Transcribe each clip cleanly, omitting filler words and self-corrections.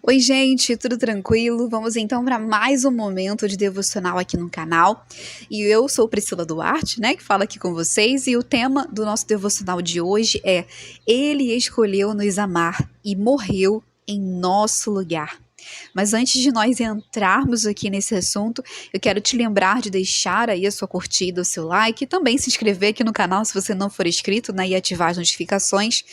Oi, gente, tudo tranquilo? Vamos então para mais um momento de devocional aqui no canal. E eu sou Priscila Duarte, né, que fala aqui com vocês. E o tema do nosso devocional de hoje é: Ele escolheu nos amar e morreu em nosso lugar. Mas antes de nós entrarmos aqui nesse assunto, eu quero te lembrar de deixar aí a sua curtida, o seu like e também se inscrever aqui no canal se você não for inscrito, né, e ativar as notificações.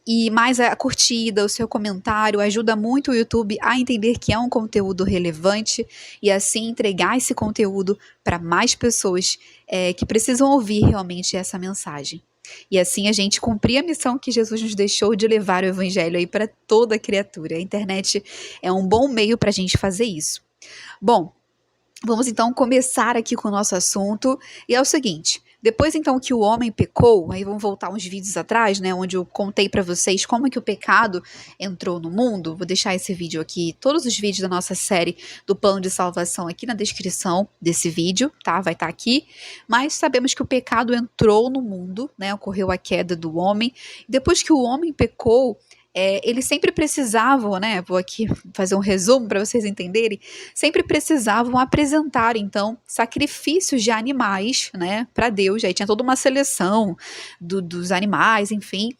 E mais a curtida, o seu comentário ajuda muito o YouTube a entender que é um conteúdo relevante e assim entregar esse conteúdo para mais pessoas que precisam ouvir realmente essa mensagem. E assim a gente cumprir a missão que Jesus nos deixou de levar o evangelho aí para toda criatura. A internet é um bom meio para a gente fazer isso. Bom, vamos então começar aqui com o nosso assunto, e é o seguinte: depois então que o homem pecou, aí vamos voltar uns vídeos atrás, né, onde eu contei para vocês como que o pecado entrou no mundo. Vou deixar esse vídeo aqui, todos os vídeos da nossa série do plano de salvação aqui na descrição desse vídeo, tá? Vai estar aqui. Mas sabemos que o pecado entrou no mundo, né? Ocorreu a queda do homem. Depois que o homem pecou, eles sempre precisavam, né? Vou aqui fazer um resumo para vocês entenderem. Sempre precisavam apresentar, então, sacrifícios de animais, né, para Deus. Aí tinha toda uma seleção dos animais, enfim.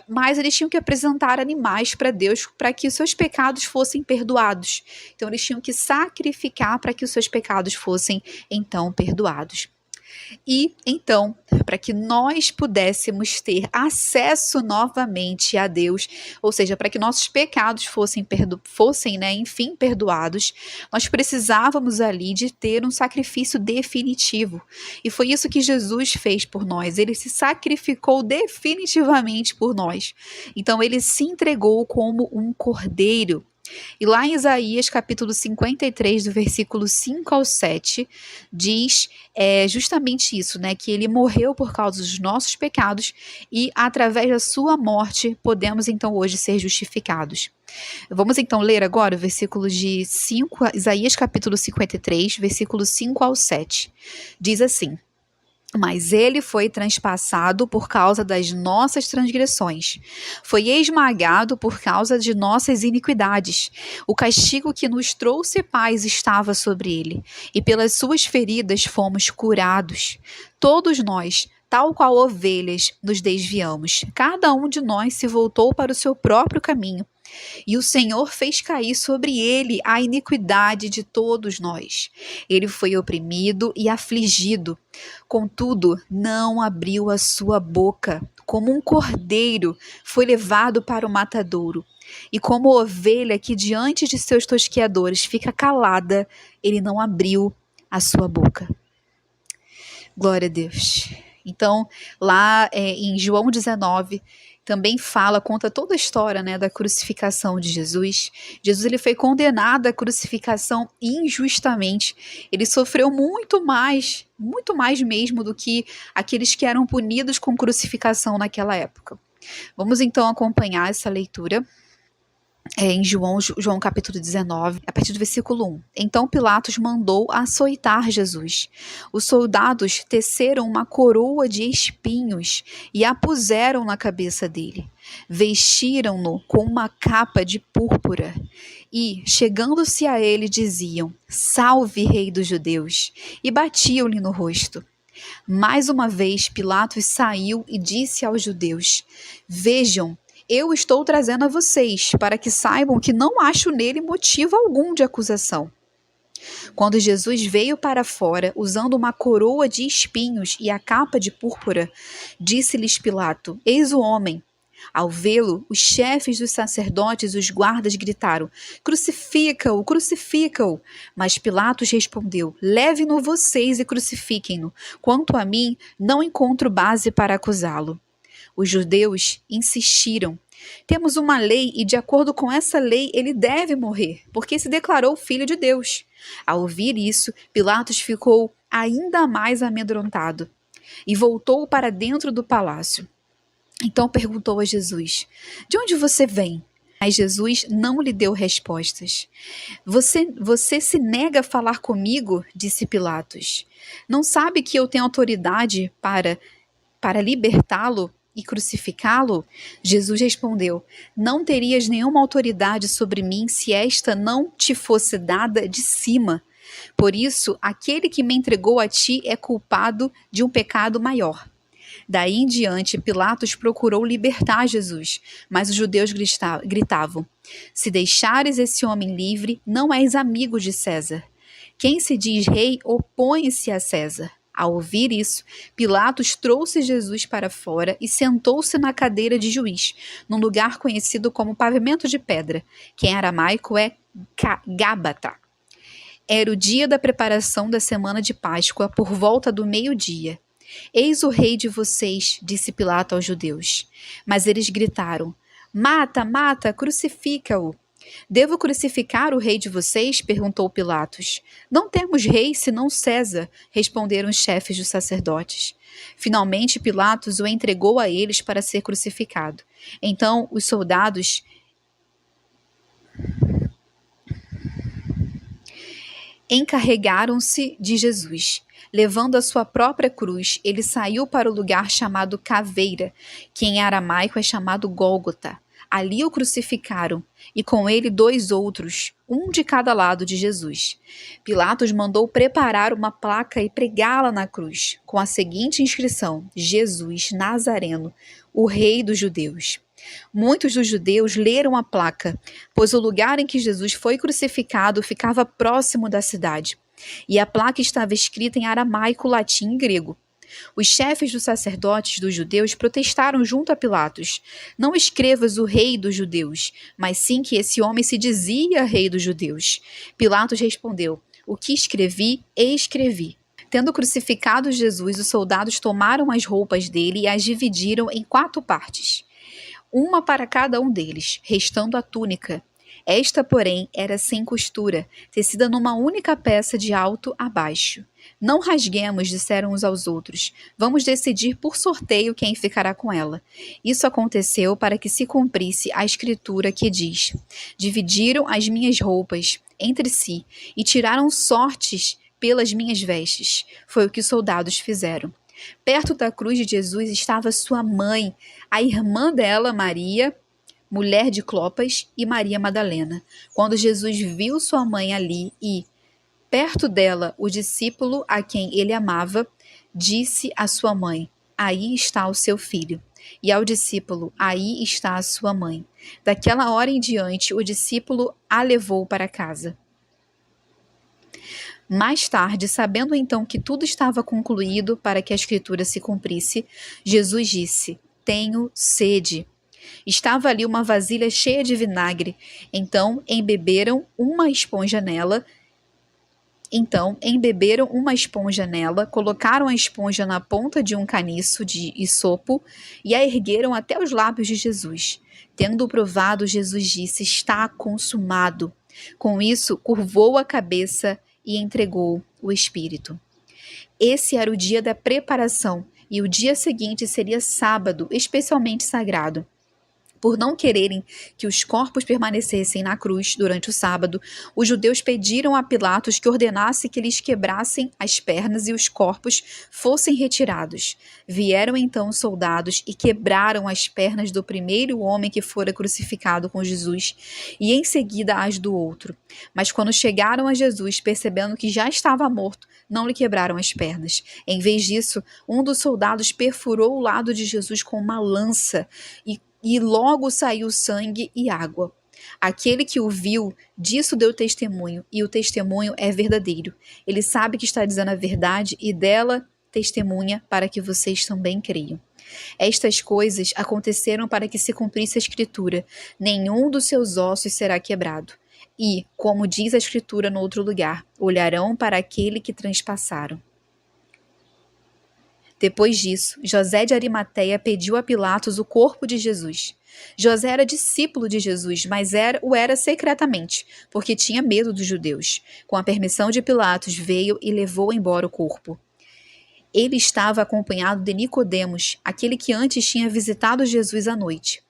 Mas eles tinham que apresentar animais para Deus para que os seus pecados fossem perdoados. Então, eles tinham que sacrificar para que os seus pecados fossem, então, perdoados. E então, para que nós pudéssemos ter acesso novamente a Deus, ou seja, para que nossos pecados fossem, né, enfim, perdoados, nós precisávamos ali de ter um sacrifício definitivo. E foi isso que Jesus fez por nós. Ele se sacrificou definitivamente por nós. Então, ele se entregou como um cordeiro. E lá em Isaías capítulo 53, do versículo 5 ao 7, diz justamente isso, né? Que ele morreu por causa dos nossos pecados e através da sua morte podemos então hoje ser justificados. Vamos então ler agora o versículo de 5, Isaías capítulo 53, versículo 5 ao 7. Diz assim: Mas ele foi transpassado por causa das nossas transgressões, foi esmagado por causa de nossas iniquidades. O castigo que nos trouxe paz estava sobre ele, e pelas suas feridas fomos curados. Todos nós, tal qual ovelhas, nos desviamos. Cada um de nós se voltou para o seu próprio caminho. E o Senhor fez cair sobre ele a iniquidade de todos nós. Ele foi oprimido e afligido, contudo não abriu a sua boca. Como um cordeiro foi levado para o matadouro, e como ovelha que diante de seus tosqueadores fica calada, ele não abriu a sua boca. Glória a Deus. Então, lá em João 19, também conta toda a história, né, da crucificação de Jesus. Jesus ele foi condenado à crucificação injustamente. Ele sofreu muito mais mesmo do que aqueles que eram punidos com crucificação naquela época. Vamos então acompanhar essa leitura. Em João capítulo 19, a partir do versículo 1. Então Pilatos mandou açoitar Jesus. Os soldados teceram uma coroa de espinhos e a puseram na cabeça dele. Vestiram-no com uma capa de púrpura e, chegando-se a ele, diziam: Salve, Rei dos Judeus! E batiam-lhe no rosto. Mais uma vez Pilatos saiu e disse aos judeus: Vejam, eu estou trazendo a vocês, para que saibam que não acho nele motivo algum de acusação. Quando Jesus veio para fora, usando uma coroa de espinhos e a capa de púrpura, disse-lhes Pilato: Eis o homem. Ao vê-lo, os chefes dos sacerdotes e os guardas gritaram: Crucifica-o, crucifica-o! Mas Pilatos respondeu: Levem-no vocês e crucifiquem-no. Quanto a mim, não encontro base para acusá-lo. Os judeus insistiram: Temos uma lei e, de acordo com essa lei, ele deve morrer, porque se declarou filho de Deus. Ao ouvir isso, Pilatos ficou ainda mais amedrontado e voltou para dentro do palácio. Então perguntou a Jesus: De onde você vem? Mas Jesus não lhe deu respostas. Você se nega a falar comigo? Disse Pilatos. Não sabe que eu tenho autoridade para libertá-lo e crucificá-lo? Jesus respondeu: Não terias nenhuma autoridade sobre mim se esta não te fosse dada de cima. Por isso, aquele que me entregou a ti é culpado de um pecado maior. Daí em diante, Pilatos procurou libertar Jesus, mas os judeus gritavam: Se deixares esse homem livre, não és amigo de César. Quem se diz rei opõe-se a César. Ao ouvir isso, Pilatos trouxe Jesus para fora e sentou-se na cadeira de juiz, num lugar conhecido como pavimento de pedra, que em aramaico é Gábata. Era o dia da preparação da semana de Páscoa, por volta do meio-dia. Eis o rei de vocês, disse Pilato aos judeus. Mas eles gritaram: Mata, mata, crucifica-o. Devo crucificar o rei de vocês? Perguntou Pilatos. Não temos rei senão César, responderam os chefes dos sacerdotes. Finalmente Pilatos o entregou a eles para ser crucificado. Então os soldados encarregaram-se de Jesus. Levando a sua própria cruz, ele saiu para o lugar chamado Caveira, que em aramaico é chamado Gólgota. Ali o crucificaram, e com ele 2 outros, um de cada lado de Jesus. Pilatos mandou preparar uma placa e pregá-la na cruz, com a seguinte inscrição: Jesus Nazareno, o rei dos judeus. Muitos dos judeus leram a placa, pois o lugar em que Jesus foi crucificado ficava próximo da cidade, e a placa estava escrita em aramaico, latim e grego. Os chefes dos sacerdotes dos judeus protestaram junto a Pilatos: Não escrevas o rei dos judeus, mas sim que esse homem se dizia rei dos judeus. Pilatos respondeu: O que escrevi, escrevi. Tendo crucificado Jesus, os soldados tomaram as roupas dele e as dividiram em 4 partes, uma para cada um deles, restando a túnica. Esta, porém, era sem costura, tecida numa única peça de alto a baixo. Não rasguemos, disseram uns aos outros. Vamos decidir por sorteio quem ficará com ela. Isso aconteceu para que se cumprisse a escritura que diz: Dividiram as minhas roupas entre si e tiraram sortes pelas minhas vestes. Foi o que os soldados fizeram. Perto da cruz de Jesus estava sua mãe, a irmã dela, Maria, mulher de Clopas, e Maria Madalena. Quando Jesus viu sua mãe ali e, perto dela, o discípulo a quem ele amava, disse à sua mãe: Aí está o seu filho. E ao discípulo: Aí está a sua mãe. Daquela hora em diante, o discípulo a levou para casa. Mais tarde, sabendo então que tudo estava concluído para que a escritura se cumprisse, Jesus disse: Tenho sede. Estava ali uma vasilha cheia de vinagre. Então embeberam uma esponja nela, colocaram a esponja na ponta de um caniço de isopo e a ergueram até os lábios de Jesus. Tendo provado, Jesus disse: Está consumado. Com isso, curvou a cabeça e entregou o Espírito. Esse era o dia da preparação, e o dia seguinte seria sábado, especialmente sagrado. Por não quererem que os corpos permanecessem na cruz durante o sábado, os judeus pediram a Pilatos que ordenasse que lhes quebrassem as pernas e os corpos fossem retirados. Vieram então os soldados e quebraram as pernas do primeiro homem que fora crucificado com Jesus, e em seguida as do outro. Mas quando chegaram a Jesus, percebendo que já estava morto, não lhe quebraram as pernas. Em vez disso, um dos soldados perfurou o lado de Jesus com uma lança e logo saiu sangue e água. Aquele que o viu, disso deu testemunho, e o testemunho é verdadeiro. Ele sabe que está dizendo a verdade e dela testemunha para que vocês também creiam. Estas coisas aconteceram para que se cumprisse a Escritura: nenhum dos seus ossos será quebrado. E, como diz a Escritura no outro lugar, olharão para aquele que transpassaram. Depois disso, José de Arimateia pediu a Pilatos o corpo de Jesus. José era discípulo de Jesus, mas o era secretamente, porque tinha medo dos judeus. Com a permissão de Pilatos, veio e levou embora o corpo. Ele estava acompanhado de Nicodemos, aquele que antes tinha visitado Jesus à noite.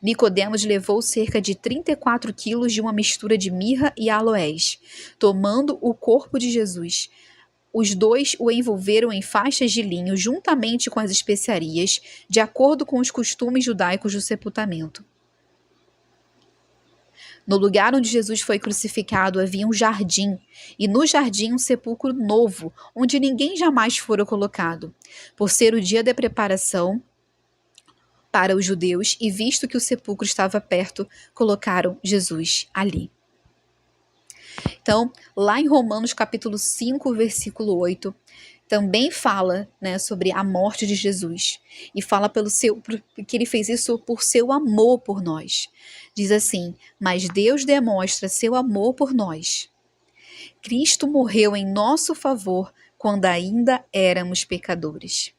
Nicodemos levou cerca de 34 quilos de uma mistura de mirra e aloés. Tomando o corpo de Jesus, Os dois o envolveram em faixas de linho juntamente com as especiarias, de acordo com os costumes judaicos do sepultamento. No lugar onde Jesus foi crucificado havia um jardim, e no jardim um sepulcro novo, onde ninguém jamais fora colocado, por ser o dia da preparação para os judeus, e visto que o sepulcro estava perto, colocaram Jesus ali. Então, lá em Romanos capítulo 5, versículo 8, também fala, né, sobre a morte de Jesus. E fala que ele fez isso por seu amor por nós. Diz assim: mas Deus demonstra seu amor por nós. Cristo morreu em nosso favor quando ainda éramos pecadores.